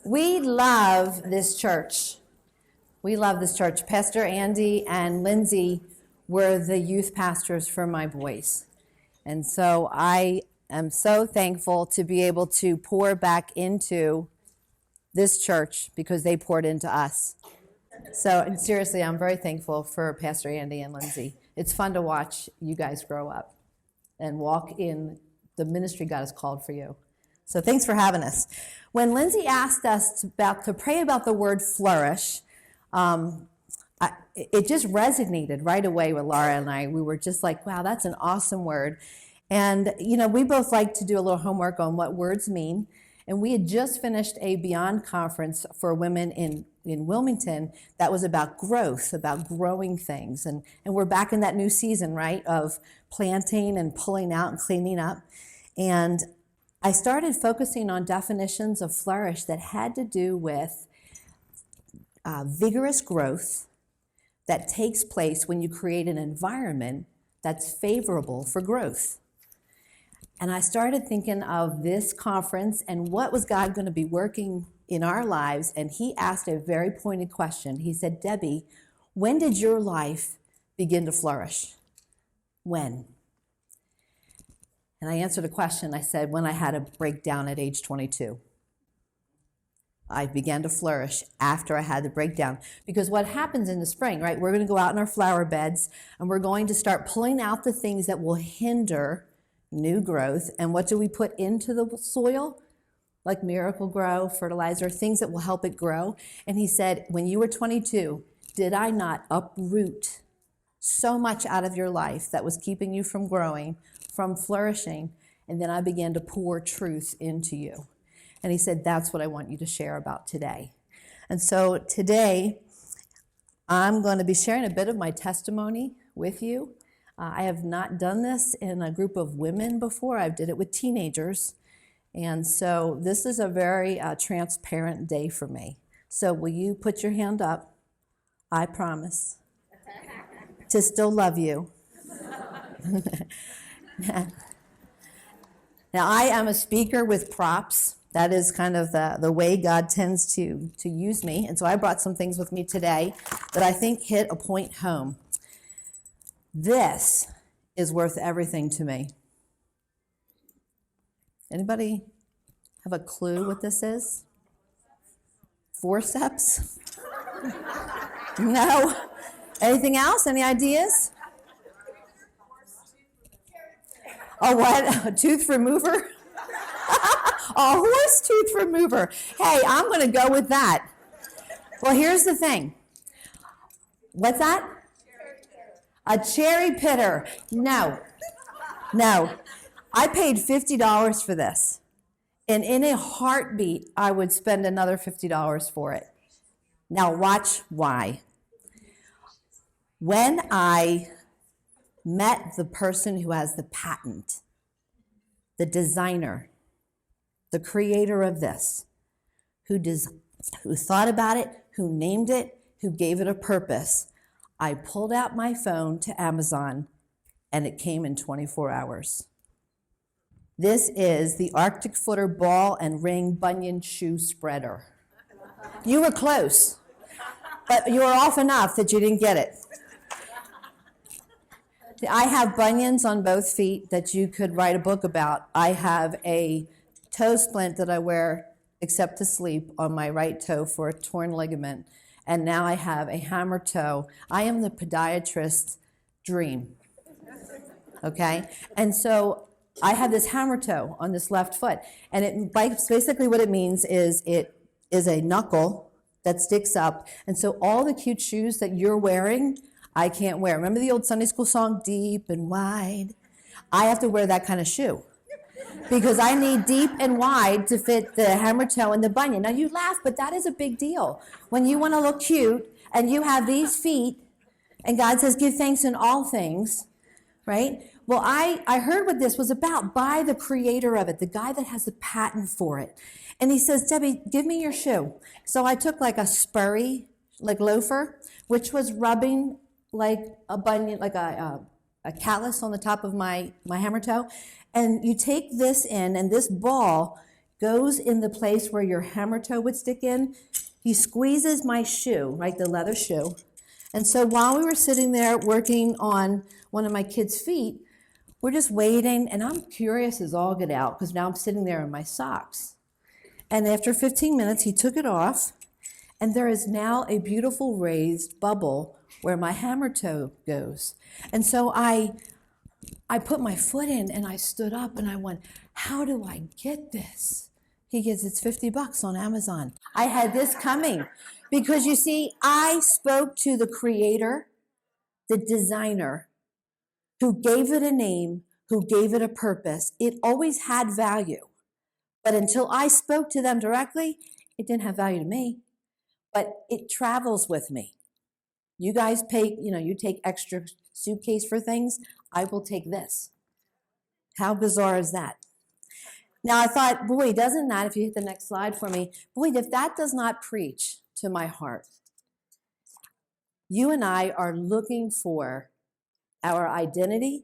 We love this church. We love this church. Pastor Andy and Lindsay were the youth pastors for my boys. And so I am so thankful to be able to pour back into this church because they poured into us. So and seriously, I'm very thankful for Pastor Andy and Lindsay. It's fun to watch you guys grow up and walk in the ministry God has called for you. So thanks for having us. When Lindsay asked us to pray about the word flourish, it just resonated right away with Laura and I. We were just like, wow, that's an awesome word. And, we both like to do a little homework on what words mean. And we had just finished a Beyond conference for women in Wilmington that was about growth, about growing things. And we're back in that new season, right, of planting and pulling out and cleaning up. And I started focusing on definitions of flourish that had to do with vigorous growth that takes place when you create an environment that's favorable for growth. And I started thinking of this conference and what was God going to be working in our lives. And he asked a very pointed question. He said, Debbie, when did your life begin to flourish? When? And I answered a question. I said, when I had a breakdown at age 22. I began to flourish after I had the breakdown. Because what happens in the spring, right? We're going to go out in our flower beds and we're going to start pulling out the things that will hinder new growth. And what do we put into the soil? Like Miracle Grow, fertilizer, things that will help it grow. And he said, when you were 22, did I not uproot so much out of your life that was keeping you from growing, from flourishing? And then I began to pour truth into you. And he said, that's what I want you to share about today. And so today, I'm going to be sharing a bit of my testimony with you. I have not done this in a group of women before. I did it with teenagers. And so this is a very transparent day for me. So will you put your hand up? I promise to still love you. Now, I am a speaker with props. That is kind of the way God tends to use me. And so I brought some things with me today that I think hit a point home. This is worth everything to me. Anybody have a clue what this is? Forceps? No? Anything else? Any ideas? Oh, what? A tooth remover? A horse tooth remover. Hey, I'm going to go with that. Well, here's the thing. What's that? A cherry pitter. No. I paid $50 for this. And in a heartbeat, I would spend another $50 for it. Now watch why. When I met the person who has the patent, the designer, the creator of this, who thought about it, who named it, who gave it a purpose, I pulled out my phone to Amazon and it came in 24 hours. This is the Arctic Footer Ball and Ring Bunion Shoe Spreader. You were close, but you were off enough that you didn't get it. I have bunions on both feet that you could write a book about. I have a toe splint that I wear except to sleep on my right toe for a torn ligament. And now I have a hammer toe. I am the podiatrist's dream. Okay? And so I have this hammer toe on this left foot. And basically what it means is it is a knuckle that sticks up. And so all the cute shoes that you're wearing, I can't wear. Remember the old Sunday school song, Deep and Wide? I have to wear that kind of shoe because I need deep and wide to fit the hammer toe and the bunion. Now you laugh, but that is a big deal. When you want to look cute and you have these feet and God says, give thanks in all things, right? Well, I heard what this was about by the creator of it, the guy that has the patent for it. And he says, Debbie, give me your shoe. So I took like a Sperry, like loafer, which was rubbing like a bunion, like a callus on the top of my hammer toe. And you take this in, and this ball goes in the place where your hammer toe would stick in. He squeezes my shoe, right, the leather shoe. And so while we were sitting there working on one of my kids' feet, we're just waiting, and I'm curious as all get out because now I'm sitting there in my socks. And after 15 minutes, he took it off, and there is now a beautiful raised bubble where my hammer toe goes. And so I put my foot in, and I stood up, and I went, how do I get this? He gives, it's $50 on Amazon. I had this coming because you see, I spoke to the creator, the designer, who gave it a name, who gave it a purpose. It always had value. But until I spoke to them directly, it didn't have value to me. But it travels with me. You guys pay, you take extra suitcase for things. I will take this. How bizarre is that? Now I thought, boy, doesn't that, if you hit the next slide for me, boy, if that does not preach to my heart. You and I are looking for our identity.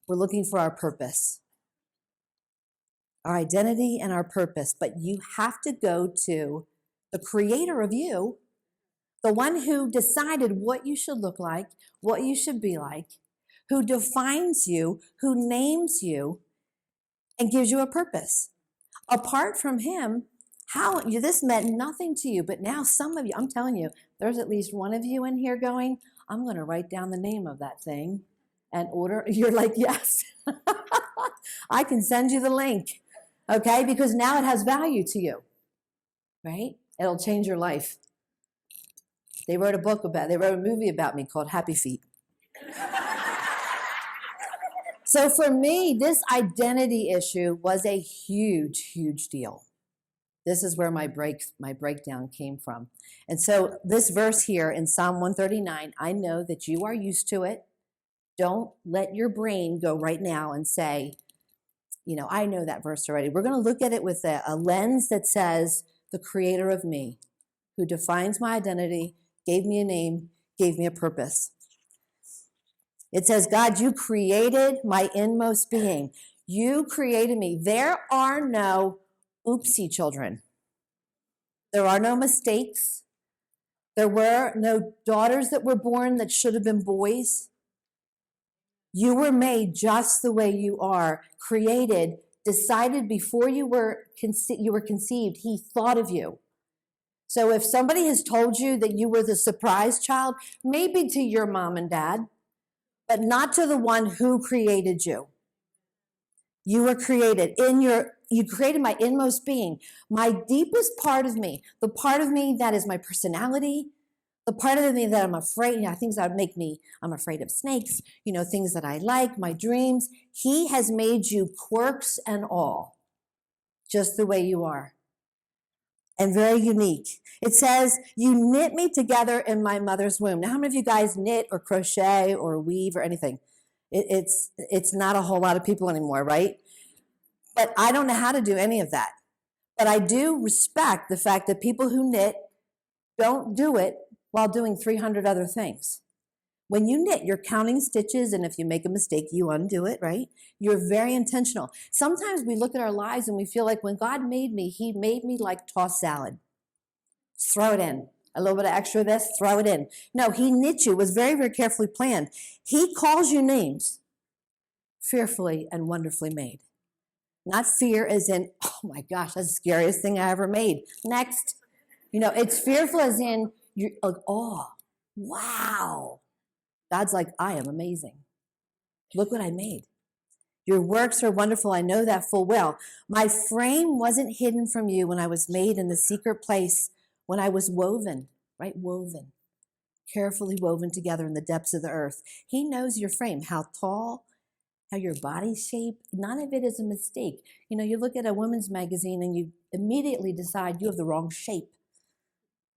We're looking for our purpose. Our identity and our purpose. But you have to go to the creator of you, the one who decided what you should look like, what you should be like, who defines you, who names you, and gives you a purpose. Apart from him, this meant nothing to you, but now some of you, I'm telling you, there's at least one of you in here going, I'm going to write down the name of that thing and order. You're like, yes, I can send you the link, okay? Because now it has value to you, right? It'll change your life. They wrote a movie about me called Happy Feet. So for me, this identity issue was a huge, huge deal. This is where my breakdown came from. And so this verse here in Psalm 139, I know that you are used to it. Don't let your brain go right now and say, I know that verse already. We're going to look at it with a lens that says, the creator of me, who defines my identity, gave me a name, gave me a purpose. It says, God, you created my inmost being. You created me. There are no oopsie children. There are no mistakes. There were no daughters that were born that should have been boys. You were made just the way you are, created, decided before you were conceived. He thought of you. So if somebody has told you that you were the surprise child, maybe to your mom and dad, but not to the one who created you. You were created you created my inmost being, my deepest part of me, the part of me that is my personality, the part of me that I'm afraid, things that make me, I'm afraid of snakes, things that I like, my dreams. He has made you quirks and all, just the way you are. And very unique. It says, you knit me together in my mother's womb. Now, how many of you guys knit or crochet or weave or anything? It's not a whole lot of people anymore, right? But I don't know how to do any of that. But I do respect the fact that people who knit don't do it while doing 300 other things. When you knit, you're counting stitches, and if you make a mistake, you undo it, right? You're very intentional. Sometimes we look at our lives and we feel like when God made me, he made me like tossed salad. Just throw it in. A little bit of extra of this, throw it in. No, he knit you. It was very, very carefully planned. He calls you names, fearfully and wonderfully made. Not fear as in, oh my gosh, that's the scariest thing I ever made. Next. It's fearful as in, you're like, oh, wow. God's like, I am amazing. Look what I made. Your works are wonderful. I know that full well. My frame wasn't hidden from you when I was made in the secret place, when I was woven, right? Woven, carefully woven together in the depths of the earth. He knows your frame, how tall, how your body's shaped. None of it is a mistake. You look at a women's magazine and you immediately decide you have the wrong shape.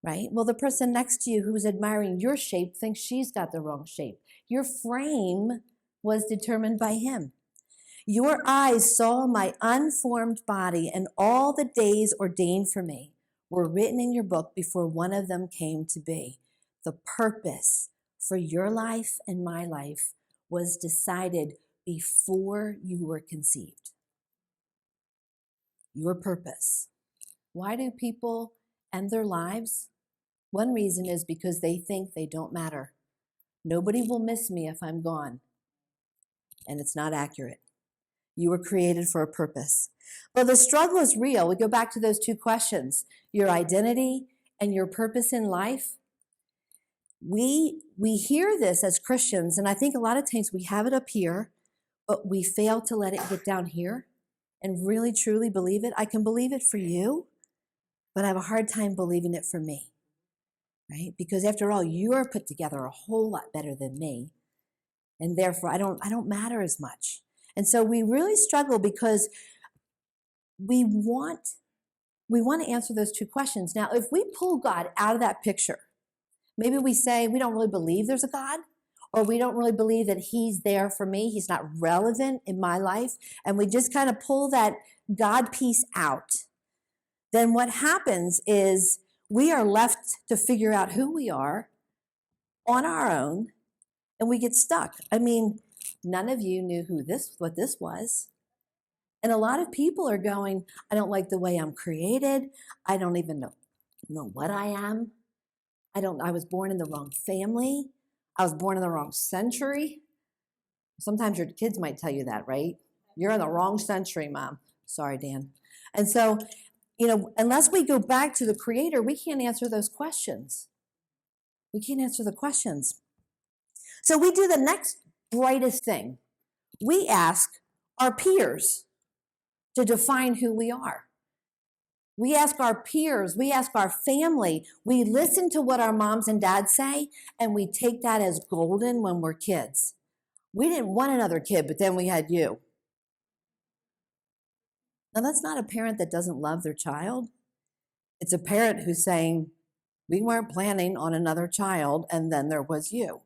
Right? Well, the person next to you who's admiring your shape thinks she's got the wrong shape. Your frame was determined by him. Your eyes saw my unformed body, and all the days ordained for me were written in your book before one of them came to be. The purpose for your life and my life was decided before you were conceived. your purpose. Why do people end their lives? One reason is because they think they don't matter. Nobody will miss me if I'm gone. And it's not accurate. You were created for a purpose. Well, the struggle is real. We go back to those two questions, your identity and your purpose in life. We hear this as Christians, and I think a lot of times we have it up here, but we fail to let it get down here and really truly believe it. I can believe it for you, but I have a hard time believing it for me, right? Because after all, you're put together a whole lot better than me, and therefore I don't matter as much. And so we really struggle because we want to answer those two questions. Now, if we pull God out of that picture, maybe we say we don't really believe there's a God, or we don't really believe that he's there for me. He's not relevant in my life. And we just kind of pull that God piece out. Then what happens is we are left to figure out who we are on our own, and we get stuck. I mean, none of you knew what this was. And a lot of people are going, I don't like the way I'm created. I don't even know what I am. I was born in the wrong family. I was born in the wrong century. Sometimes your kids might tell you that, right? You're in the wrong century, Mom. Sorry, Dan. And so, unless we go back to the Creator, we can't answer those questions. We can't answer the questions. So we do the next brightest thing. We ask our peers to define who we are. We ask our peers, we ask our family, we listen to what our moms and dads say, and we take that as golden when we're kids. We didn't want another kid, but then we had you. Now, that's not a parent that doesn't love their child. It's a parent who's saying, we weren't planning on another child, and then there was you.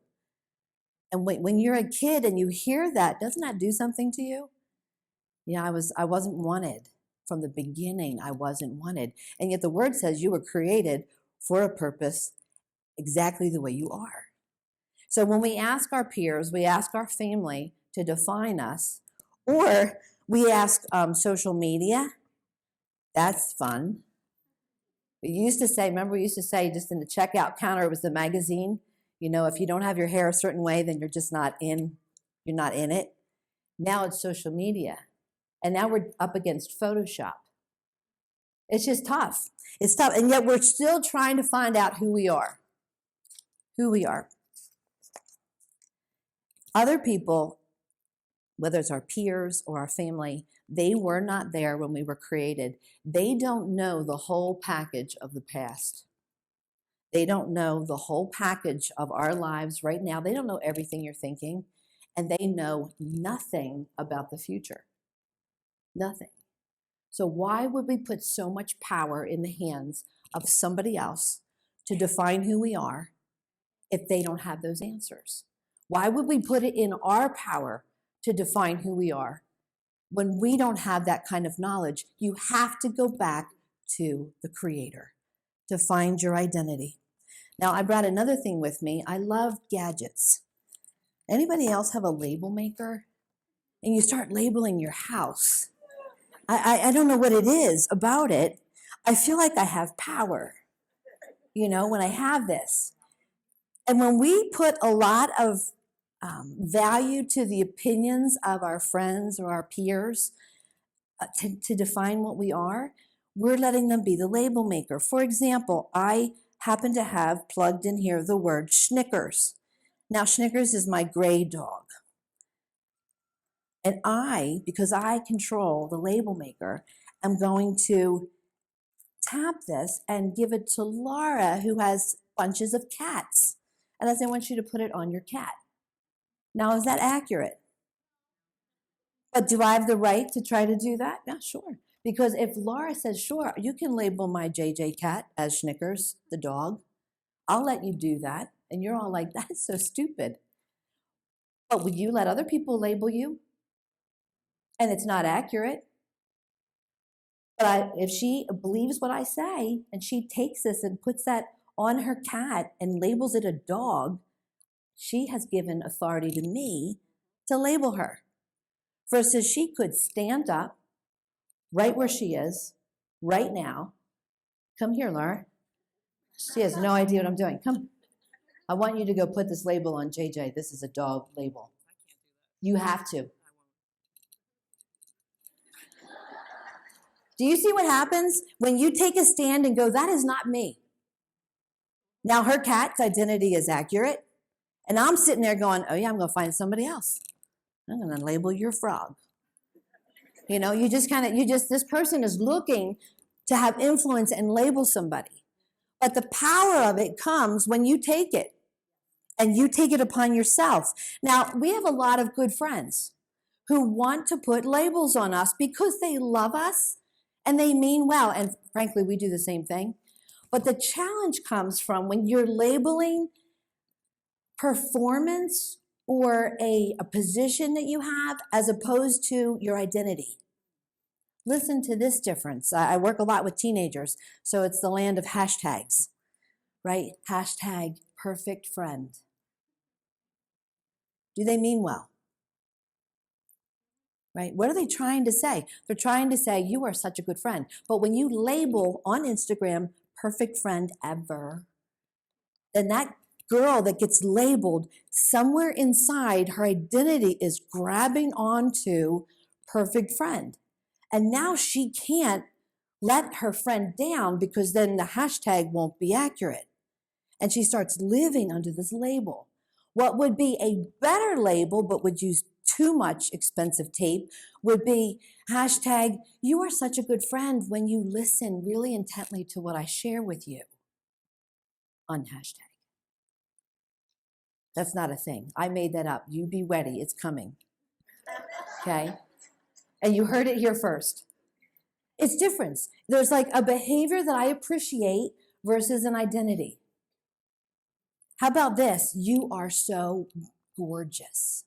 And when you're a kid and you hear that, doesn't that do something to you? I wasn't wanted. From the beginning, I wasn't wanted. And yet the word says you were created for a purpose exactly the way you are. So when we ask our peers, we ask our family to define us, or we ask social media. That's fun. We used to say just in the checkout counter, it was the magazine. If you don't have your hair a certain way, then you're just not in it. Now it's social media. And now we're up against Photoshop. It's just tough. It's tough. And yet we're still trying to find out who we are. Who we are. Other people, whether it's our peers or our family, they were not there when we were created. They don't know the whole package of the past. They don't know the whole package of our lives right now. They don't know everything you're thinking. And they know nothing about the future. Nothing. So why would we put so much power in the hands of somebody else to define who we are if they don't have those answers? Why would we put it in our power to define who we are when we don't have that kind of knowledge? You have to go back to the Creator to find your identity. Now, I brought another thing with me. I love gadgets. Anybody else have a label maker? And you start labeling your house. I don't know what it is about it. I feel like I have power, when I have this. And when we put a lot of value to the opinions of our friends or our peers to define what we are, we're letting them be the label maker. For example, I happen to have plugged in here the word Snickers. Now, Snickers is my gray dog. And because I control the label maker, I'm going to tap this and give it to Laura, who has bunches of cats. And I say, I want you to put it on your cat. Now, is that accurate? But do I have the right to try to do that? Yeah, sure. Because if Laura says, sure, you can label my JJ cat as Snickers, the dog, I'll let you do that. And you're all like, that's so stupid. But would you let other people label you? And it's not accurate. But if she believes what I say and she takes this and puts that on her cat and labels it a dog, she has given authority to me to label her. Versus she could stand up, right where she is, right now. Come here, Laura. She has no idea what I'm doing. Come. I want you to go put this label on JJ. This is a dog label. You have to. Do you see what happens when you take a stand and go, that is not me? Now her cat's identity is accurate. And I'm sitting there going, oh yeah, I'm going to find somebody else. I'm going to label your frog. You know, this person is looking to have influence and label somebody. But the power of it comes when you take it and you take it upon yourself. Now, we have a lot of good friends who want to put labels on us because they love us and they mean well. And frankly, we do the same thing. But the challenge comes from when you're labeling performance or a position that you have as opposed to your identity. Listen to this difference. I work a lot with teenagers, so it's the land of hashtags, right? Hashtag perfect friend. Do they mean well? Right? What are they trying to say? They're trying to say, you are such a good friend. But when you label on Instagram, perfect friend ever, then that girl that gets labeled, somewhere inside, her identity is grabbing onto perfect friend. And now she can't let her friend down because then the hashtag won't be accurate. And she starts living under this label. What would be a better label, but would use too much expensive tape, would be hashtag, you are such a good friend when you listen really intently to what I share with you on hashtag. That's not a thing. I made that up. You be ready. It's coming. Okay? And you heard it here first. It's different. There's like a behavior that I appreciate versus an identity. How about this? You are so gorgeous.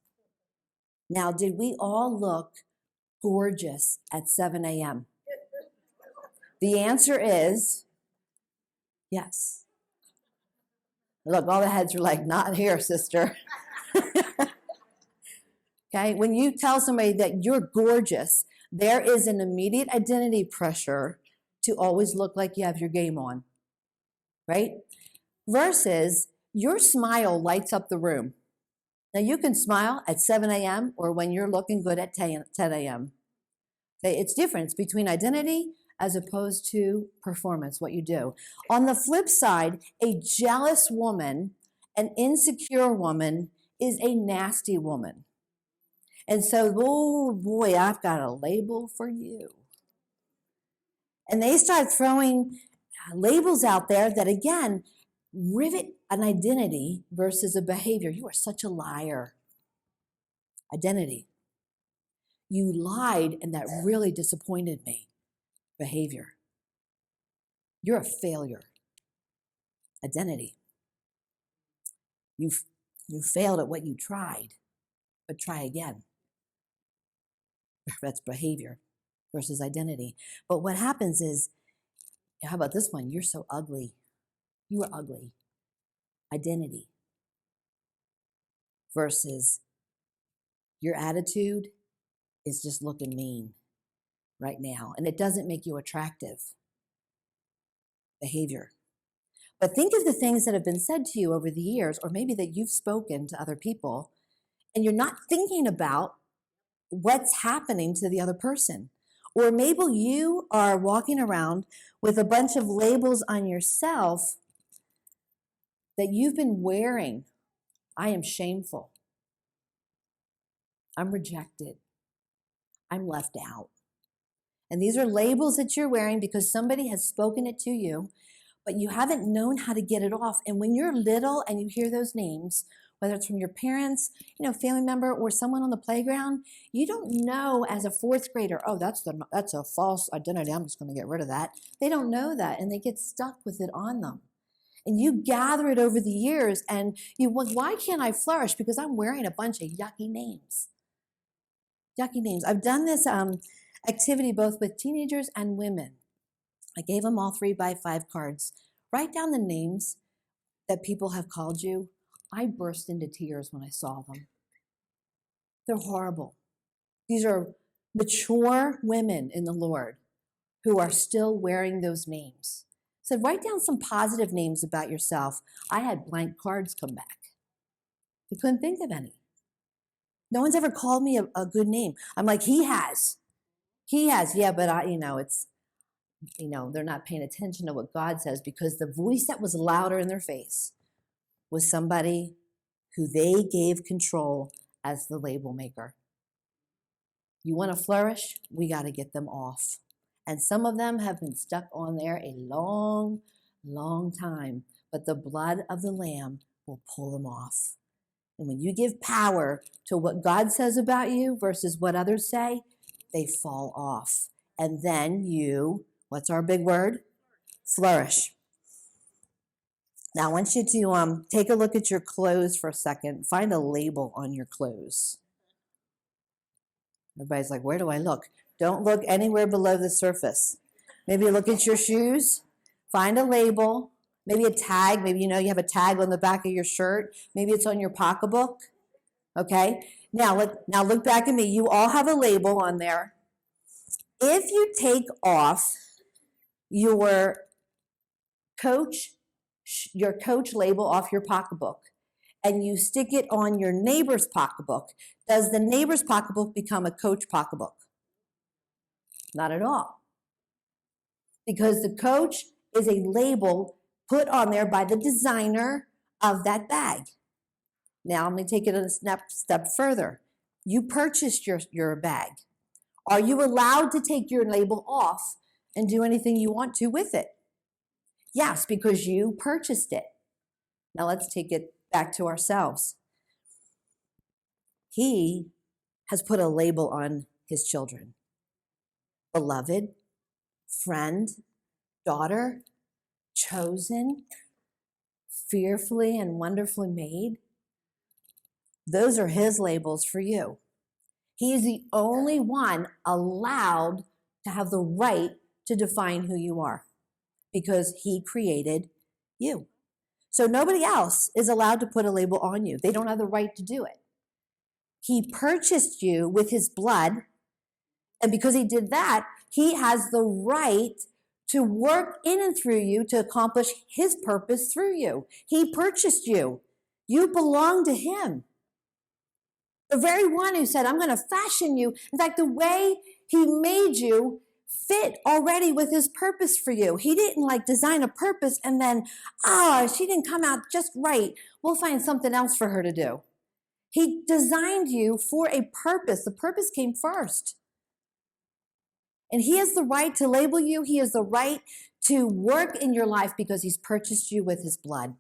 Now, did we all look gorgeous at 7 a.m.? The answer is yes. Look, all the heads are like, not here, sister. Okay, when you tell somebody that you're gorgeous, there is an immediate identity pressure to always look like you have your game on, right? Versus your smile lights up the room. Now you can smile at 7 a.m. or when you're looking good at 10 a.m. It's difference between identity as opposed to performance, what you do. On the flip side, a jealous woman, an insecure woman is a nasty woman. And so, oh boy, I've got a label for you. And they start throwing labels out there that, again, rivet an identity versus a behavior. You are such a liar. Identity. You lied, and that really disappointed me. Behavior. You're a failure. Identity. You failed at what you tried, but try again. That's behavior versus identity. But what happens is, how about this one? You're so ugly. You are ugly. Identity versus your attitude is just looking mean right now. And it doesn't make you attractive. Behavior. But think of the things that have been said to you over the years, or maybe that you've spoken to other people, and you're not thinking about what's happening to the other person. Or maybe you are walking around with a bunch of labels on yourself that you've been wearing. I am shameful. I'm rejected. I'm left out. And these are labels that you're wearing because somebody has spoken it to you, but you haven't known how to get it off. And when you're little and you hear those names, whether it's from your parents, family member, or someone on the playground, you don't know as a fourth grader, oh, that's a false identity. I'm just going to get rid of that. They don't know that, and they get stuck with it on them. And you gather it over the years, and why can't I flourish? Because I'm wearing a bunch of yucky names. Yucky names. I've done this activity both with teenagers and women. I gave them all 3x5 cards. Write down the names that people have called you. I burst into tears when I saw them. They're horrible. These are mature women in the Lord who are still wearing those names. So write down some positive names about yourself. I had blank cards come back. I couldn't think of any. No one's ever called me a good name. I'm like, he has. He has. Yeah, but they're not paying attention to what God says, because the voice that was louder in their face was somebody who they gave control as the label maker. You want to flourish? We got to get them off. And some of them have been stuck on there a long, long time. But the blood of the Lamb will pull them off. And when you give power to what God says about you versus what others say, they fall off. And then you, what's our big word? Flourish. Now I want you to take a look at your clothes for a second. Find a label on your clothes. Everybody's like, where do I look? Don't look anywhere below the surface. Maybe look at your shoes. Find a label. Maybe a tag. Maybe you have a tag on the back of your shirt. Maybe it's on your pocketbook. Okay? Now look back at me. You all have a label on there. If you take off your coach label off your pocketbook and you stick it on your neighbor's pocketbook, does the neighbor's pocketbook become a coach pocketbook? Not at all. Because the coach is a label put on there by the designer of that bag. Now, let me take it a step further. You purchased your bag. Are you allowed to take your label off and do anything you want to with it? Yes, because you purchased it. Now, let's take it back to ourselves. He has put a label on his children. Beloved, friend, daughter, chosen, fearfully and wonderfully made. Those are his labels for you. He is the only one allowed to have the right to define who you are, because he created you. So nobody else is allowed to put a label on you. They don't have the right to do it. He purchased you with his blood, and because he did that, he has the right to work in and through you to accomplish his purpose through you. He purchased you. You belong to him. The very one who said, I'm going to fashion you. In fact, the way he made you fit already with his purpose for you. He didn't design a purpose and then, she didn't come out just right. We'll find something else for her to do. He designed you for a purpose. The purpose came first. And he has the right to label you. He has the right to work in your life because he's purchased you with his blood.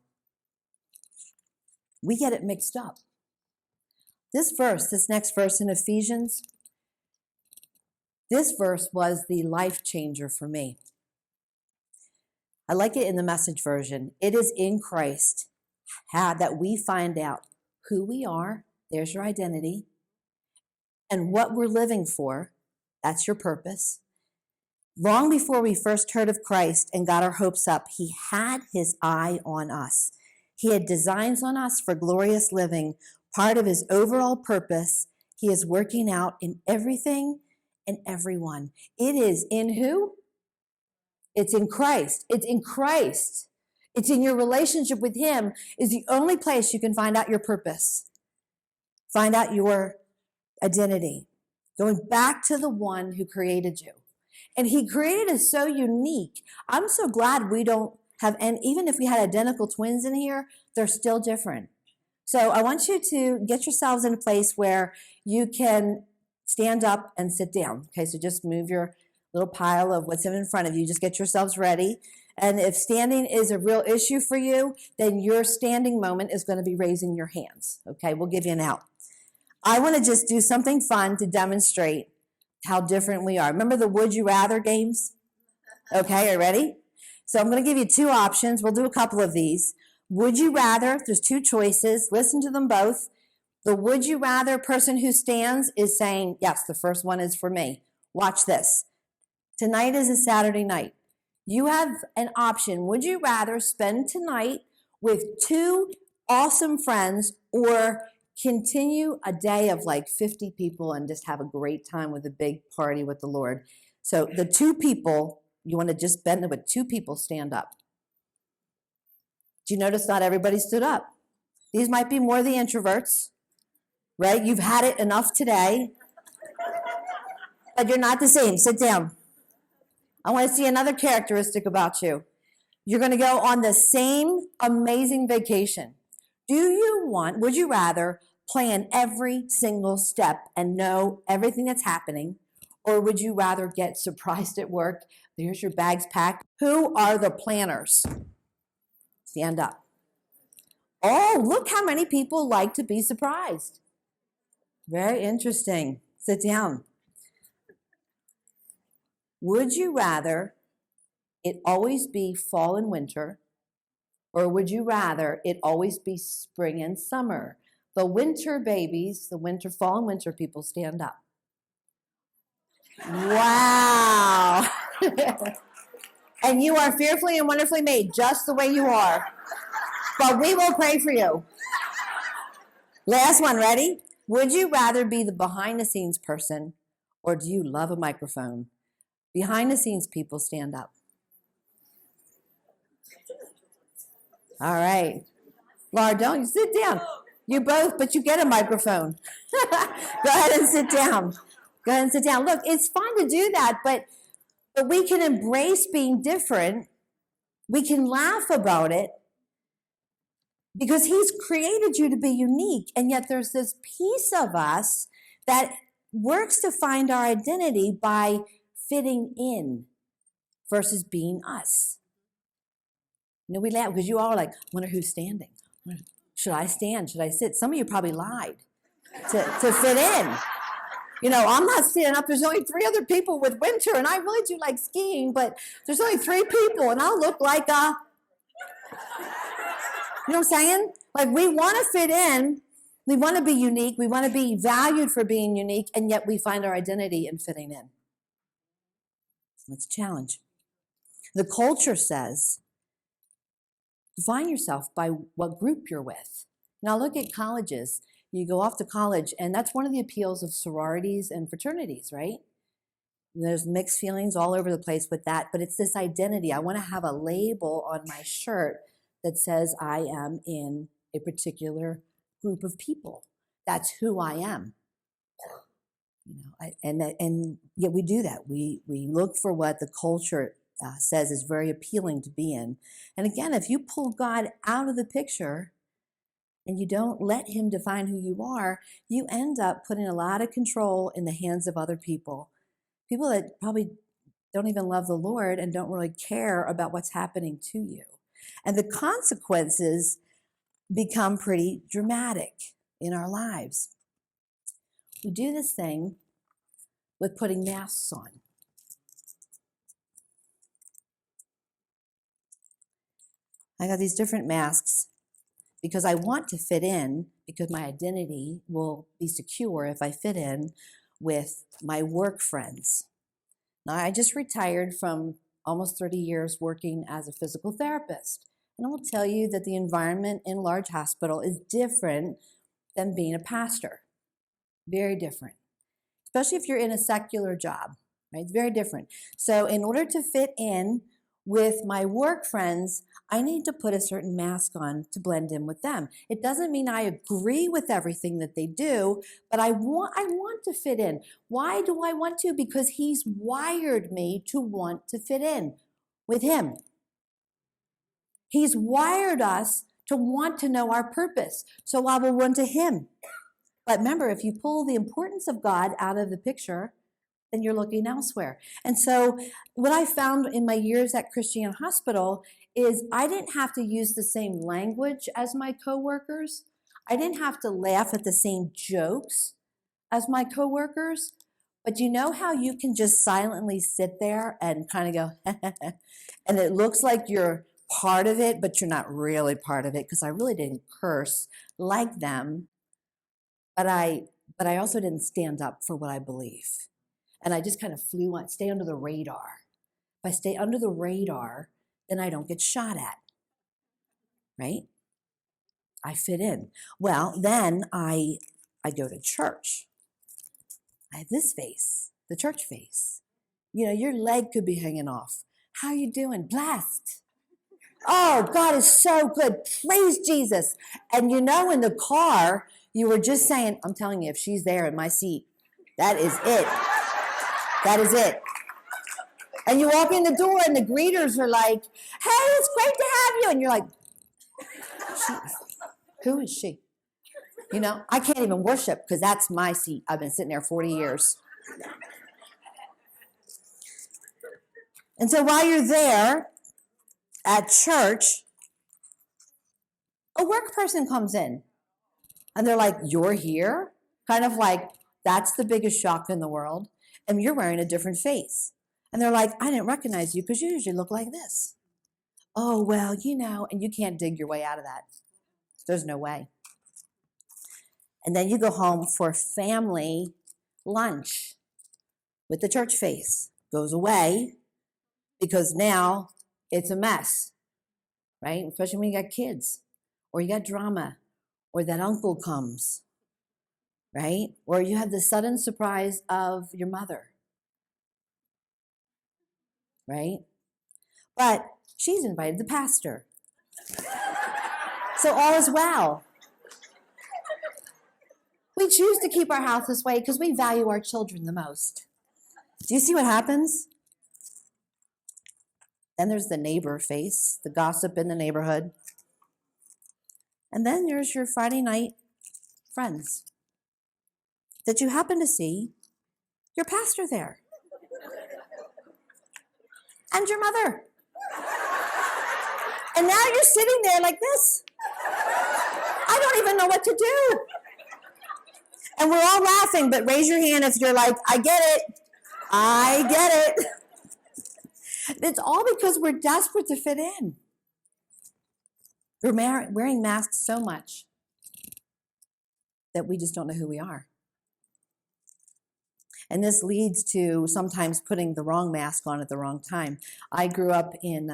We get it mixed up. This next verse in Ephesians, this verse was the life changer for me. I like it in the Message version. It is in Christ that we find out who we are. There's your identity. And what we're living for. That's your purpose. Long before we first heard of Christ and got our hopes up, he had his eye on us. He had designs on us for glorious living. Part of his overall purpose, he is working out in everything and everyone. It is in who? It's in Christ. It's in Christ. It's in your relationship with him is the only place you can find out your purpose. Find out your identity. Going back to the one who created you. And he created us so unique. I'm so glad we don't have, and even if we had identical twins in here, they're still different. So I want you to get yourselves in a place where you can stand up and sit down. Okay, so just move your little pile of what's in front of you. Just get yourselves ready. And if standing is a real issue for you, then your standing moment is going to be raising your hands. Okay, we'll give you an out. I want to just do something fun to demonstrate how different we are. Remember the Would You Rather games? Okay, are you ready? So I'm going to give you two options. We'll do a couple of these. Would you rather? There's two choices. Listen to them both. The would you rather person who stands is saying, yes, the first one is for me. Watch this. Tonight is a Saturday night. You have an option. Would you rather spend tonight with two awesome friends or continue a day of 50 people and just have a great time with a big party with the Lord? So the two people, you want to just bend it with two people stand up. Do you notice not everybody stood up? These might be more the introverts, right? You've had it enough today, but you're not the same. Sit down. I want to see another characteristic about you. You're going to go on the same amazing vacation. Would you rather plan every single step and know everything that's happening, or would you rather get surprised at work? Here's your bags packed. Who are the planners? Stand up. Oh, look how many people like to be surprised. Very interesting. Sit down. Would you rather it always be fall and winter, or would you rather it always be spring and summer? The winter babies, the winter, fall and winter people, stand up. Wow. And you are fearfully and wonderfully made, just the way you are. But we will pray for you. Last one, ready? Would you rather be the behind the scenes person, or do you love a microphone? Behind the scenes people, stand up. All right. Laura, don't you sit down. You both, but you get a microphone. Go ahead and sit down. Go ahead and sit down. Look, it's fun to do that, but we can embrace being different. We can laugh about it because he's created you to be unique. And yet there's this piece of us that works to find our identity by fitting in versus being us. You know, we laugh because you all are like, wonder who's standing. Should I stand? Should I sit? Some of you probably lied to fit in. You know, I'm not standing up. There's only 3 other people with winter, and I really do like skiing, but there's only 3 people, and I'll look like a, you know what I'm saying? Like, we want to fit in. We want to be unique. We want to be valued for being unique, and yet we find our identity in fitting in. That's a challenge. The culture says, define yourself by what group you're with. Now look at colleges. You go off to college, and that's one of the appeals of sororities and fraternities, right? There's mixed feelings all over the place with that, but it's this identity. I want to have a label on my shirt that says I am in a particular group of people. That's who I am. You know, and yet we do that. We look for what the culture says is very appealing to be in. And again, if you pull God out of the picture and you don't let him define who you are, you end up putting a lot of control in the hands of other people. People that probably don't even love the Lord and don't really care about what's happening to you. And the consequences become pretty dramatic in our lives. We do this thing with putting masks on. I got these different masks because I want to fit in, because my identity will be secure if I fit in with my work friends. Now, I just retired from almost 30 years working as a physical therapist. And I will tell you that the environment in large hospital is different than being a pastor. Very different. Especially if you're in a secular job, right? It's very different. So in order to fit in with my work friends, I need to put a certain mask on to blend in with them. It doesn't mean I agree with everything that they do, but I want to fit in. Why do I want to? Because he's wired me to want to fit in with him. He's wired us to want to know our purpose. So I will run to him. But remember, if you pull the importance of God out of the picture, then you're looking elsewhere. And so what I found in my years at Christian Hospital is I didn't have to use the same language as my coworkers. I didn't have to laugh at the same jokes as my coworkers. But you know how you can just silently sit there and kind of go, and it looks like you're part of it, but you're not really part of it, because I really didn't curse like them. But I also didn't stand up for what I believe. And I just kind of flew on, stay under the radar. If I stay under the radar, then I don't get shot at, right? I fit in. Well, then I go to church. I have this face, the church face. Your leg could be hanging off. How you doing? Blessed. Oh, God is so good. Praise Jesus. And in the car, you were just saying, I'm telling you, if she's there in my seat, that is it. That is it. And you walk in the door and the greeters are like, hey, it's great to have you. And you're like, who is she? I can't even worship because that's my seat. I've been sitting there 40 years. And so while you're there at church, a work person comes in and they're like, you're here? Kind of like, that's the biggest shock in the world. And you're wearing a different face. And they're like, I didn't recognize you because you usually look like this. Oh, well, and you can't dig your way out of that. There's no way. And then you go home for family lunch with the church face. Goes away because now it's a mess, right? Especially when you got kids or you got drama or that uncle comes, right? Or you have the sudden surprise of your mother, right? But she's invited the pastor. So all is well. We choose to keep our house this way because we value our children the most. Do you see what happens? Then there's the neighbor face, the gossip in the neighborhood. And then there's your Friday night friends that you happen to see your pastor there and your mother. And now you're sitting there like this. I don't even know what to do. And we're all laughing, but raise your hand if you're like, I get it. I get it. It's all because we're desperate to fit in. We're wearing masks so much that we just don't know who we are. And this leads to sometimes putting the wrong mask on at the wrong time. I grew up in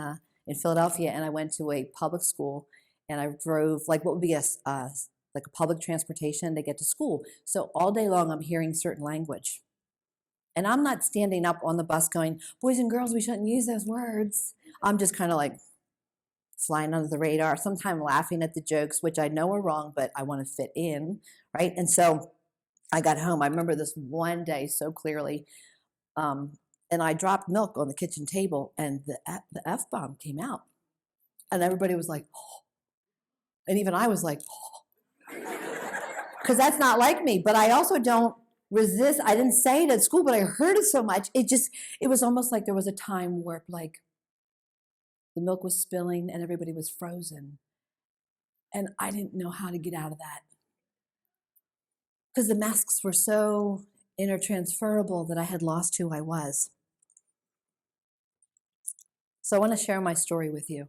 Philadelphia, and I went to a public school, and I drove like what would be like a public transportation to get to school. So all day long, I'm hearing certain language. And I'm not standing up on the bus going, boys and girls, we shouldn't use those words. I'm just kind of like flying under the radar, sometimes laughing at the jokes, which I know are wrong, but I want to fit in, right? And so I got home. I remember this one day so clearly, and I dropped milk on the kitchen table, and the F-bomb came out. And everybody was like, oh. And even I was like, oh. Because that's not like me, but I also don't resist. I didn't say it at school, but I heard it so much. It was almost like there was a time warp, like the milk was spilling and everybody was frozen. And I didn't know how to get out of that. Because the masks were so intertransferable that I had lost who I was. So I want to share my story with you.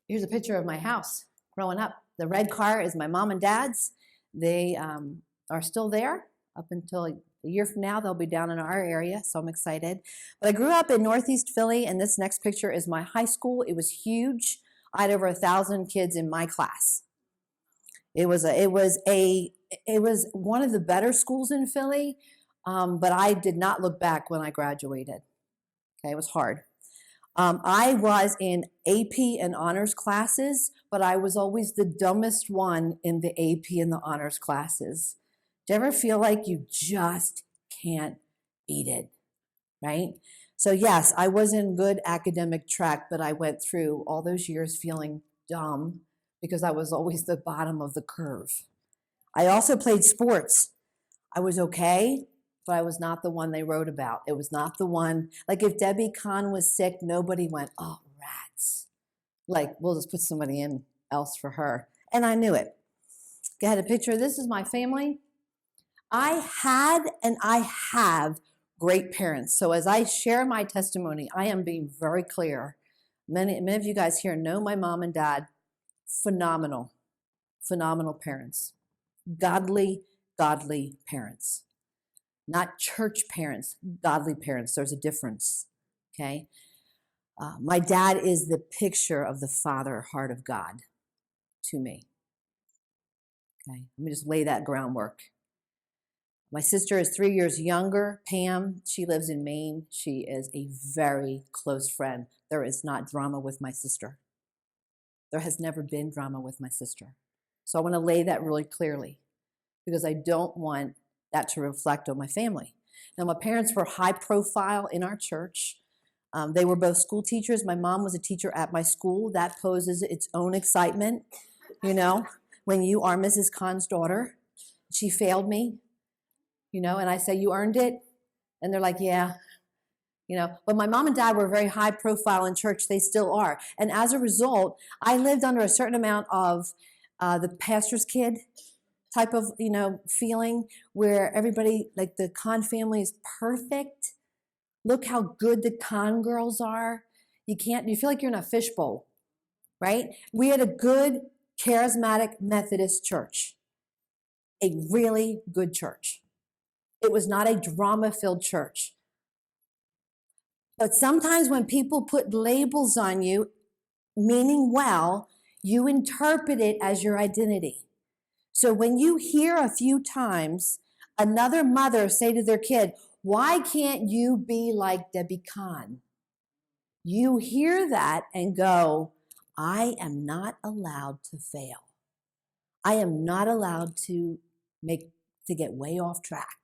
Here's a picture of my house growing up. The red car is my mom and dad's. They are still there up until a year from now. They'll be down in our area, so I'm excited. But I grew up in Northeast Philly, and this next picture is my high school. It was huge. I had over 1,000 kids in my class. It was one of the better schools in Philly, but I did not look back when I graduated. Okay, it was hard. I was in AP and honors classes, but I was always the dumbest one in the AP and the honors classes. Do you ever feel like you just can't beat it, right? So yes, I was in good academic track, but I went through all those years feeling dumb because I was always the bottom of the curve. I also played sports. I was okay, but I was not the one they wrote about. It was not the one, like if Debbie Kahn was sick, nobody went, oh, rats. Like, we'll just put somebody in else for her. And I knew it. I had a picture. This is my family. I had and I have great parents. So as I share my testimony, I am being very clear. Many of you guys here know my mom and dad. Phenomenal parents. Godly parents. Not church parents, godly parents. There's a difference, okay? My dad is the picture of the Father heart of God to me. Okay, let me just lay that groundwork. My sister is 3 years younger, Pam. She lives in Maine. She is a very close friend. There is not drama with my sister. There has never been drama with my sister. So I want to lay that really clearly because I don't want that to reflect on my family. Now, my parents were high profile in our church. They were both school teachers. My mom was a teacher at my school. That poses its own excitement, when you are Mrs. Khan's daughter. She failed me, and I say, you earned it. And they're like, yeah, But my mom and dad were very high profile in church. They still are. And as a result, I lived under a certain amount of the pastor's kid type of, feeling where everybody, like the Khan family is perfect. Look how good the Khan girls are. You feel like you're in a fishbowl, right? We had a good, charismatic Methodist church, a really good church. It was not a drama-filled church. But sometimes when people put labels on you, meaning well, you interpret it as your identity. So when you hear a few times another mother say to their kid, why can't you be like Debbie Khan? You hear that and go, I am not allowed to fail. I am not allowed to get way off track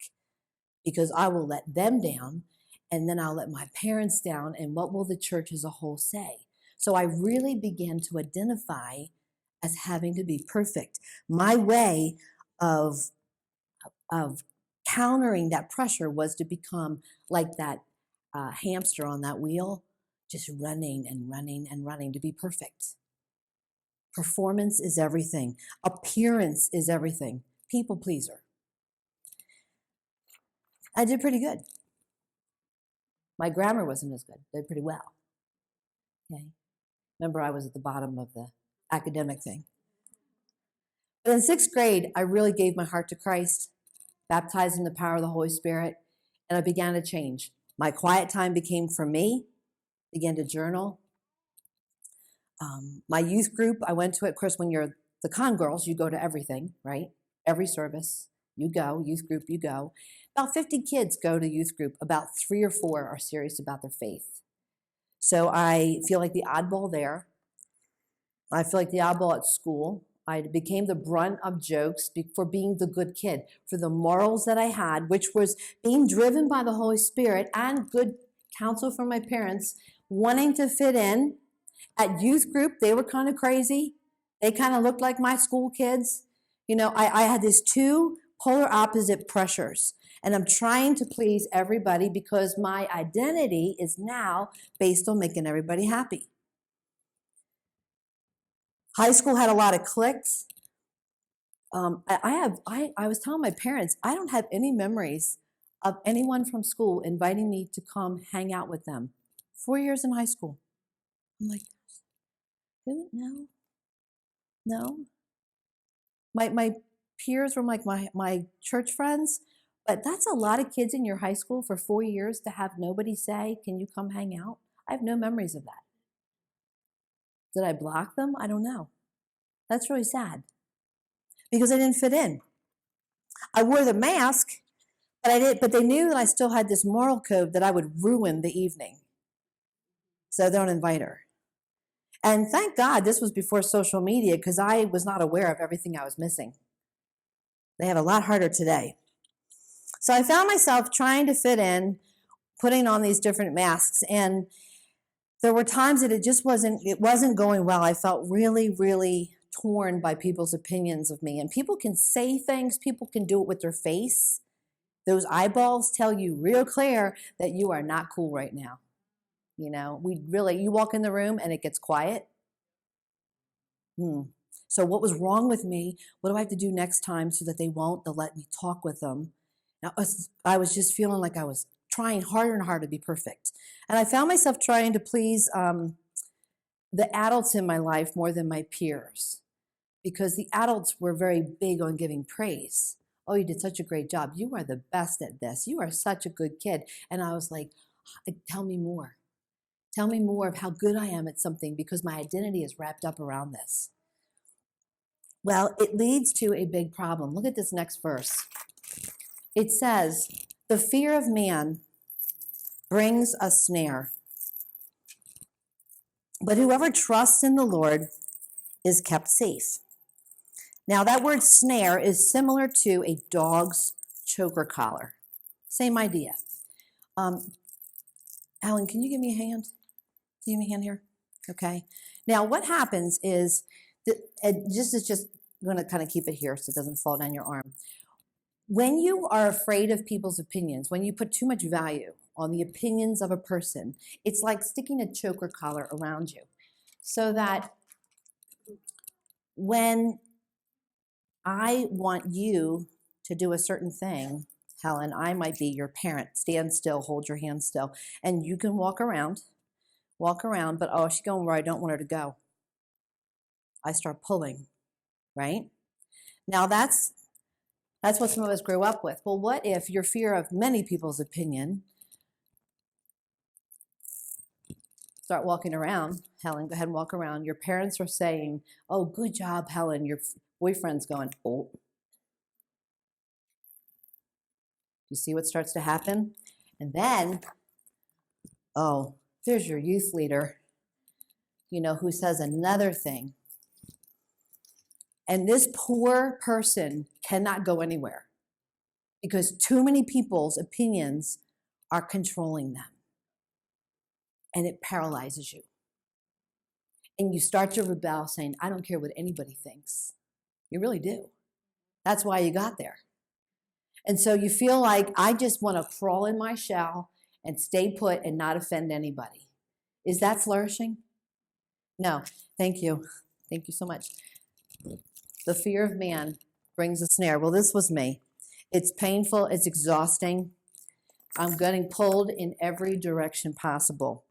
because I will let them down and then I'll let my parents down, and what will the church as a whole say? So I really began to identify as having to be perfect. My way of countering that pressure was to become like that hamster on that wheel, just running and running and running to be perfect. Performance is everything. Appearance is everything. People pleaser. I did pretty good. My grammar wasn't as good. Did pretty well. Okay. Remember, I was at the bottom of the academic thing. But in 6th grade, I really gave my heart to Christ, baptized in the power of the Holy Spirit, and I began to change. My quiet time became for me, began to journal. My youth group, I went to it. Of course, when you're the Con girls, you go to everything, right? Every service, you go. Youth group, you go. About 50 kids go to youth group. About 3 or 4 are serious about their faith. So I feel like the oddball there. I feel like the oddball at school. I became the brunt of jokes for being the good kid, for the morals that I had, which was being driven by the Holy Spirit and good counsel from my parents, wanting to fit in. At youth group, they were kind of crazy. They kind of looked like my school kids. I had these 2 polar opposite pressures. And I'm trying to please everybody because my identity is now based on making everybody happy. High school had a lot of cliques. I was telling my parents, I don't have any memories of anyone from school inviting me to come hang out with them. 4 years in high school. I'm like, who? No. My peers were like my church friends, but that's a lot of kids in your high school for 4 years to have nobody say, can you come hang out? I have no memories of that. Did I block them? I don't know. That's really sad because I didn't fit in. I wore the mask, but they knew that I still had this moral code that I would ruin the evening. So they don't invite her. And thank God this was before social media because I was not aware of everything I was missing. They have a lot harder today. So I found myself trying to fit in, putting on these different masks. And there were times that it wasn't going well. I felt really, really torn by people's opinions of me. And people can say things, people can do it with their face. Those eyeballs tell you real clear that you are not cool right now. You walk in the room and it gets quiet. So what was wrong with me? What do I have to do next time so that they'll let me talk with them? Now, I was just feeling like I was trying harder and harder to be perfect. And I found myself trying to please the adults in my life more than my peers because the adults were very big on giving praise. Oh, you did such a great job. You are the best at this. You are such a good kid. And I was like, tell me more. Tell me more of how good I am at something because my identity is wrapped up around this. Well, it leads to a big problem. Look at this next verse. It says, the fear of man brings a snare, but whoever trusts in the Lord is kept safe. Now, that word snare is similar to a dog's choker collar. Same idea. Alan, can you give me a hand? Can you give me a hand here? Okay. Now, what happens is, just going to kind of keep it here so it doesn't fall down your arm. When you are afraid of people's opinions, when you put too much value on the opinions of a person, it's like sticking a choker collar around you. So that when I want you to do a certain thing, Helen, I might be your parent. Stand still, hold your hand still, and you can walk around, but oh, she's going where I don't want her to go. I start pulling, right? Now that's what some of us grew up with. Well, what if your fear of many people's opinion, start walking around, Helen, go ahead and walk around. Your parents are saying, oh, good job, Helen. Your boyfriend's going, oh. You see what starts to happen? And then, oh, there's your youth leader, who says another thing. And this poor person cannot go anywhere because too many people's opinions are controlling them. And it paralyzes you. And you start to rebel saying, I don't care what anybody thinks. You really do. That's why you got there. And so you feel like, I just want to crawl in my shell and stay put and not offend anybody. Is that flourishing? No. Thank you. Thank you so much. The fear of man brings a snare. Well, this was me. It's painful. It's exhausting. I'm getting pulled in every direction possible.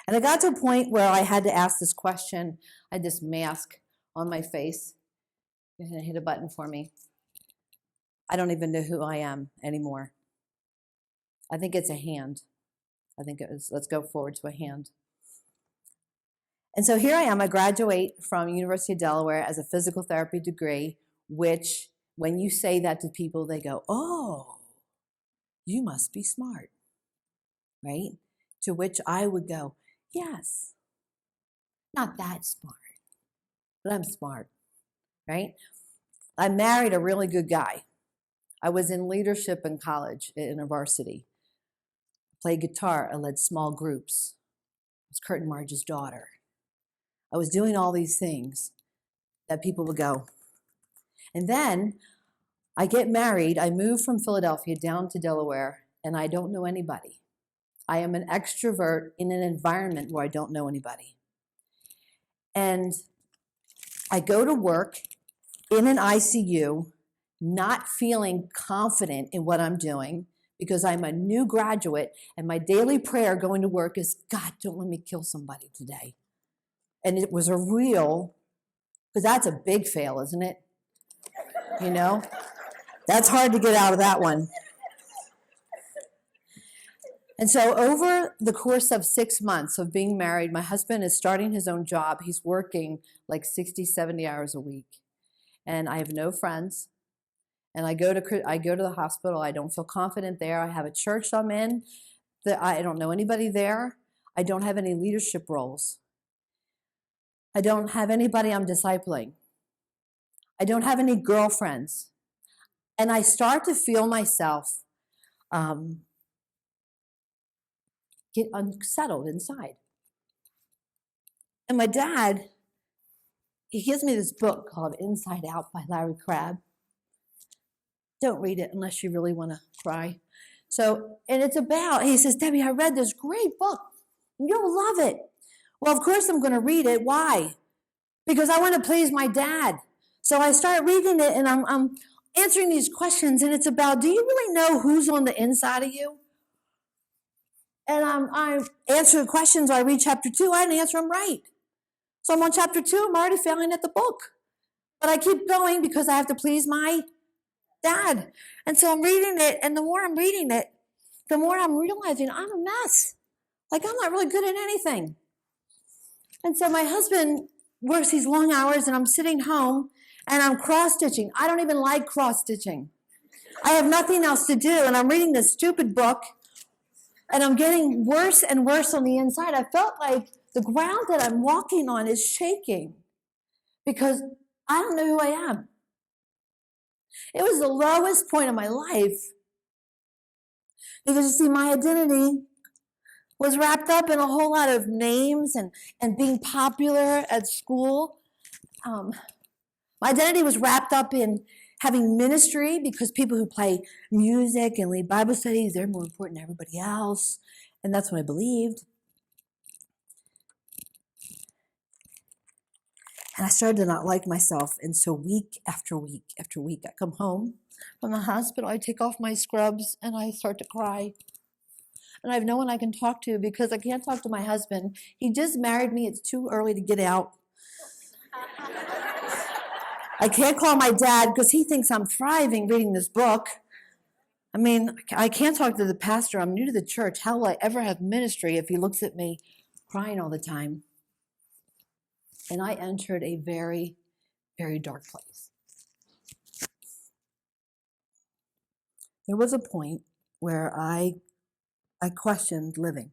And I got to a point where I had to ask this question. I had this mask on my face. You're going to hit a button for me. I don't even know who I am anymore. I think it's a hand. I think it was, let's go forward to a hand. And so here I am. I graduate from University of Delaware as a physical therapy degree, which when you say that to people, they go, oh, you must be smart, right? To which I would go, yes, not that smart, but I'm smart, right? I married a really good guy. I was in leadership in college, in a varsity. I played guitar. I led small groups. I was Kurt and Marge's daughter. I was doing all these things that people would go. And then I get married. I move from Philadelphia down to Delaware, and I don't know anybody. I am an extrovert in an environment where I don't know anybody. And I go to work in an ICU, not feeling confident in what I'm doing because I'm a new graduate, and my daily prayer going to work is, God, don't let me kill somebody today. And it was a real, because that's a big fail, isn't it? That's hard to get out of that one. And so over the course of 6 months of being married, my husband is starting his own job. He's working like 60, 70 hours a week. And I have no friends. And I go to the hospital. I don't feel confident there. I have a church I'm in that I don't know anybody there. I don't have any leadership roles. I don't have anybody I'm discipling. I don't have any girlfriends. And I start to feel myself get unsettled inside. And my dad, he gives me this book called Inside Out by Larry Crabb. Don't read it unless you really want to cry. So, and it's about, he says, Debbie, I read this great book. You'll love it. Well, of course I'm going to read it. Why? Because I want to please my dad. So I start reading it, and I'm answering these questions, and it's about, do you really know who's on the inside of you? And I answer the questions. I read chapter 2. I didn't answer them right. So I'm on chapter 2. I'm already failing at the book. But I keep going because I have to please my dad. And so I'm reading it, and the more I'm reading it, the more I'm realizing I'm a mess. Like, I'm not really good at anything. And so my husband works these long hours, and I'm sitting home, and I'm cross-stitching. I don't even like cross-stitching. I have nothing else to do, and I'm reading this stupid book, and I'm getting worse and worse on the inside. I felt like the ground that I'm walking on is shaking because I don't know who I am. It was the lowest point of my life because, you see, my identity was wrapped up in a whole lot of names and being popular at school. My identity was wrapped up in having ministry because people who play music and lead Bible studies, they're more important than everybody else. And that's what I believed. And I started to not like myself. And so week after week after week, I come home from the hospital, I take off my scrubs and I start to cry. And I have no one I can talk to because I can't talk to my husband. He just married me. It's too early to get out. I can't call my dad because he thinks I'm thriving reading this book. I mean, I can't talk to the pastor. I'm new to the church. How will I ever have ministry if he looks at me crying all the time? And I entered a very, very dark place. There was a point where I questioned living.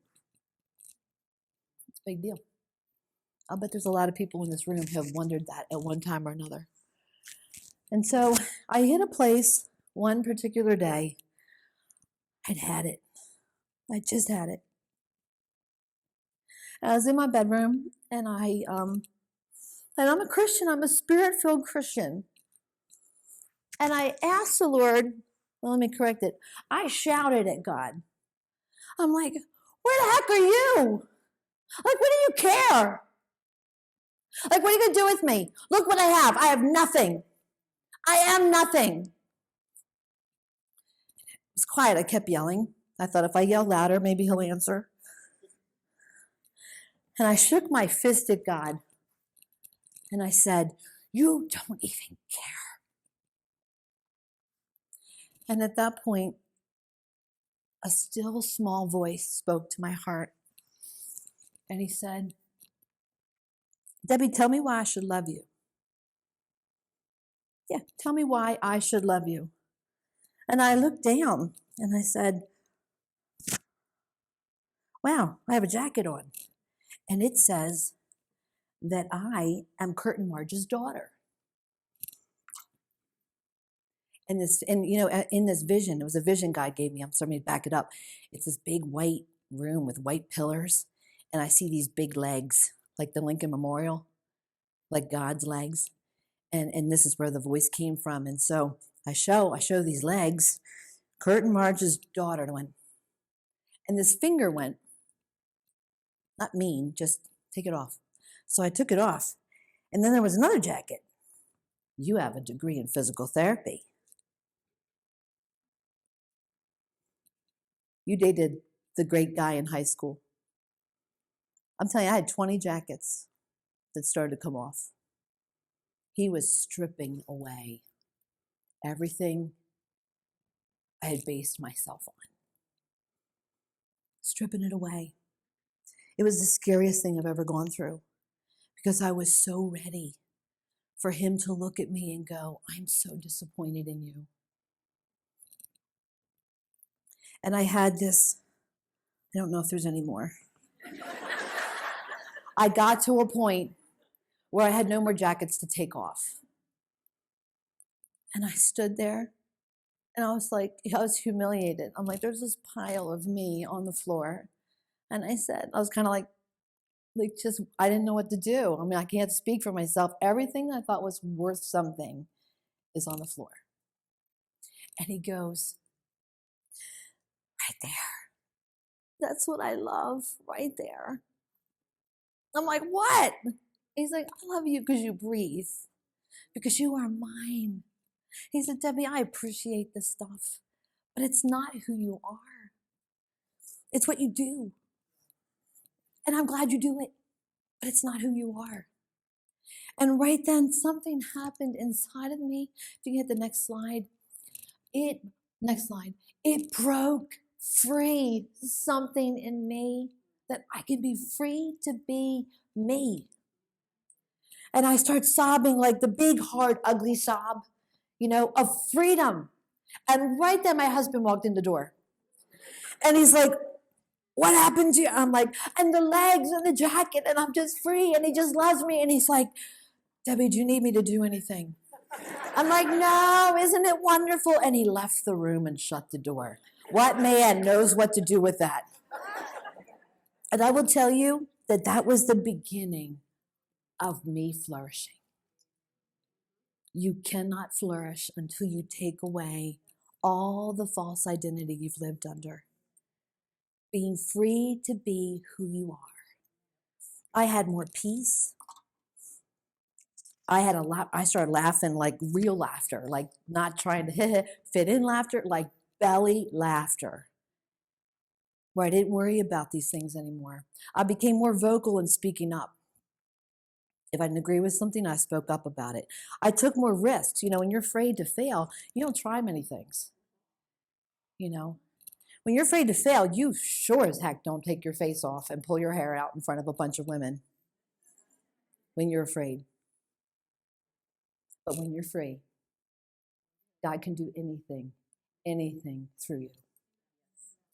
It's a big deal. I'll bet there's a lot of people in this room who have wondered that at one time or another. And so I hit a place one particular day. I'd had it. I just had it. I was in my bedroom, and I'm a Christian. I'm a spirit-filled Christian. And I asked the Lord, well, let me correct it. I shouted at God. I'm like, where the heck are you? Like, what do you care? Like, what are you going to do with me? Look what I have. I have nothing. I am nothing. It was quiet. I kept yelling. I thought if I yell louder, maybe he'll answer. And I shook my fist at God. And I said, you don't even care. And at that point, a still small voice spoke to my heart. And he said, Debbie, tell me why I should love you. Yeah, tell me why I should love you. And I looked down and I said, wow, I have a jacket on. And it says that I am Curtin Marge's daughter. And in this vision, it was a vision God gave me. I'm sorry to back it up. It's this big white room with white pillars. And I see these big legs, like the Lincoln Memorial, like God's legs. And this is where the voice came from. And so I show these legs. Curtin Marge's daughter went. And this finger went, not mean, just take it off. So I took it off. And then there was another jacket. You have a degree in physical therapy. You dated the great guy in high school. I'm telling you, I had 20 jackets that started to come off. He was stripping away everything I had based myself on. Stripping it away. It was the scariest thing I've ever gone through because I was so ready for him to look at me and go, I'm so disappointed in you. And I had this, I don't know if there's any more. I got to a point where I had no more jackets to take off. And I stood there and I was humiliated. I'm like, there's this pile of me on the floor. And I was kind of like just, I didn't know what to do. I mean, I can't speak for myself. Everything I thought was worth something is on the floor. And he goes, right there. That's what I love, right there. I'm like, what? He's like, I love you because you breathe, because you are mine. He said, Debbie, I appreciate this stuff, but it's not who you are. It's what you do. And I'm glad you do it, but it's not who you are. And right then, something happened inside of me. If you can hit the next slide. It broke free something in me that I could be free to be me. And I start sobbing like the big, hard, ugly sob, of freedom. And right then my husband walked in the door. And he's like, what happened to you? I'm like, and the legs and the jacket, and I'm just free, and he just loves me. And he's like, Debbie, do you need me to do anything? I'm like, no, isn't it wonderful? And he left the room and shut the door. What man knows what to do with that? And I will tell you that that was the beginning of me flourishing. You cannot flourish until you take away all the false identity you've lived under. Being free to be who you are. I had more peace. I started laughing like real laughter, like not trying to fit in laughter, like belly laughter, where I didn't worry about these things anymore. I became more vocal in speaking up. If I didn't agree with something, I spoke up about it. I took more risks. When you're afraid to fail, you don't try many things. When you're afraid to fail, you sure as heck don't take your face off and pull your hair out in front of a bunch of women when you're afraid. But when you're free, God can do anything through you.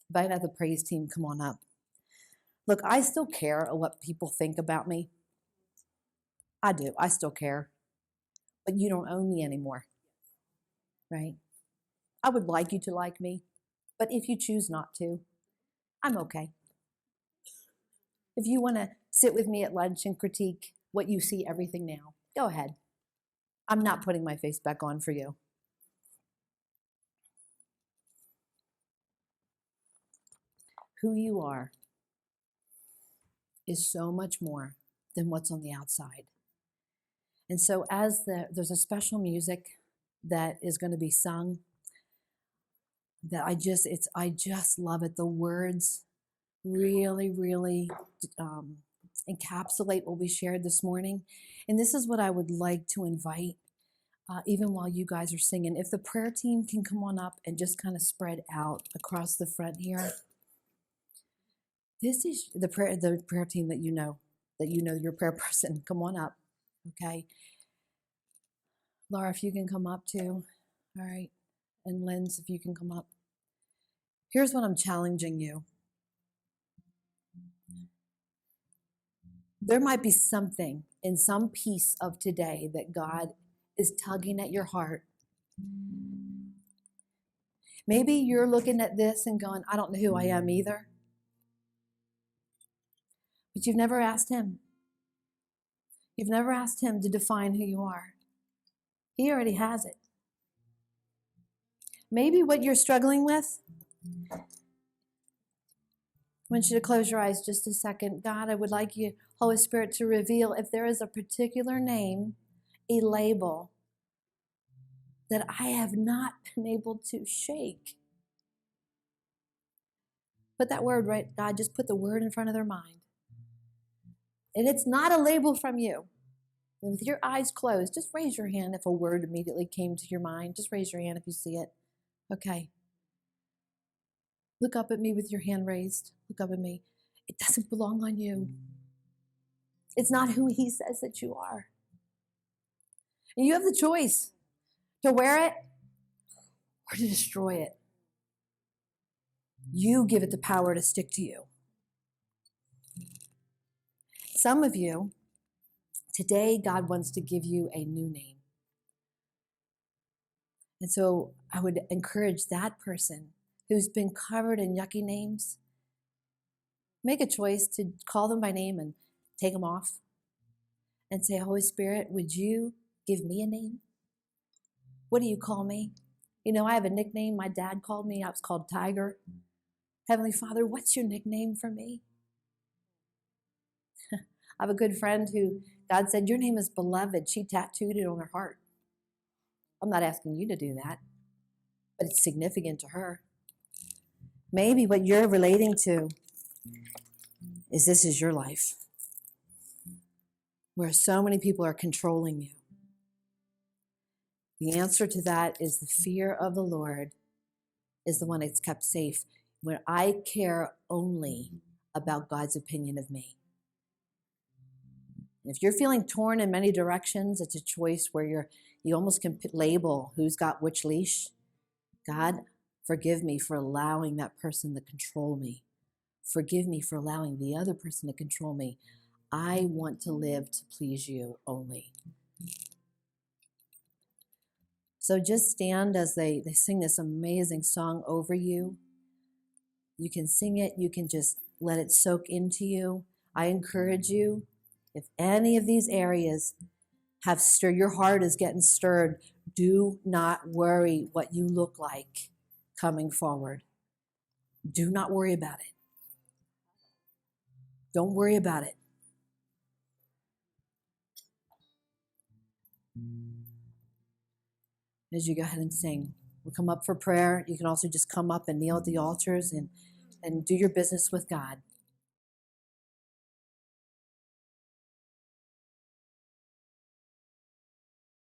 If I have the praise team come on up. Look, I still care what people think about me. I do. I still care. But you don't own me anymore, right? I would like you to like me, but if you choose not to, I'm okay. If you want to sit with me at lunch and critique what you see everything now, go ahead. I'm not putting my face back on for you. Who you are is so much more than what's on the outside. And so there's a special music that is going to be sung that I just love it. The words really, really encapsulate what we shared this morning. And this is what I would like to invite, even while you guys are singing. If the prayer team can come on up and just kind of spread out across the front here. This is the prayer team that you know your prayer person. Come on up, okay? Laura, if you can come up too. All right. And Linz, if you can come up. Here's what I'm challenging you. There might be something in some piece of today that God is tugging at your heart. Maybe you're looking at this and going, I don't know who I am either. But you've never asked Him. You've never asked Him to define who you are. He already has it. Maybe what you're struggling with, I want you to close your eyes just a second. God, I would like you, Holy Spirit, to reveal if there is a particular name, a label that I have not been able to shake. Put that word right, God, just put the word in front of their mind. And it's not a label from you. And with your eyes closed, just raise your hand if a word immediately came to your mind. Just raise your hand if you see it. Okay. Look up at me with your hand raised. Look up at me. It doesn't belong on you. It's not who He says that you are. And you have the choice to wear it or to destroy it. You give it the power to stick to you. Some of you, today God wants to give you a new name. And so I would encourage that person who's been covered in yucky names, make a choice to call them by name and take them off and say, Holy Spirit, would you give me a name? What do you call me? I have a nickname. My dad called me. I was called Tiger. Heavenly Father, what's your nickname for me? I have a good friend who God said, your name is beloved. She tattooed it on her heart. I'm not asking you to do that, but it's significant to her. Maybe what you're relating to is this is your life, where so many people are controlling you. The answer to that is the fear of the Lord is the one that's kept safe, where I care only about God's opinion of me. And if you're feeling torn in many directions, it's a choice where you almost can label who's got which leash. God, forgive me for allowing that person to control me. Forgive me for allowing the other person to control me. I want to live to please you only. So just stand as they sing this amazing song over you. You can sing it. You can just let it soak into you. I encourage you, if any of these areas have stirred, your heart is getting stirred, do not worry what you look like coming forward. Do not worry about it. Don't worry about it. As you go ahead and sing, we'll come up for prayer. You can also just come up and kneel at the altars and do your business with God.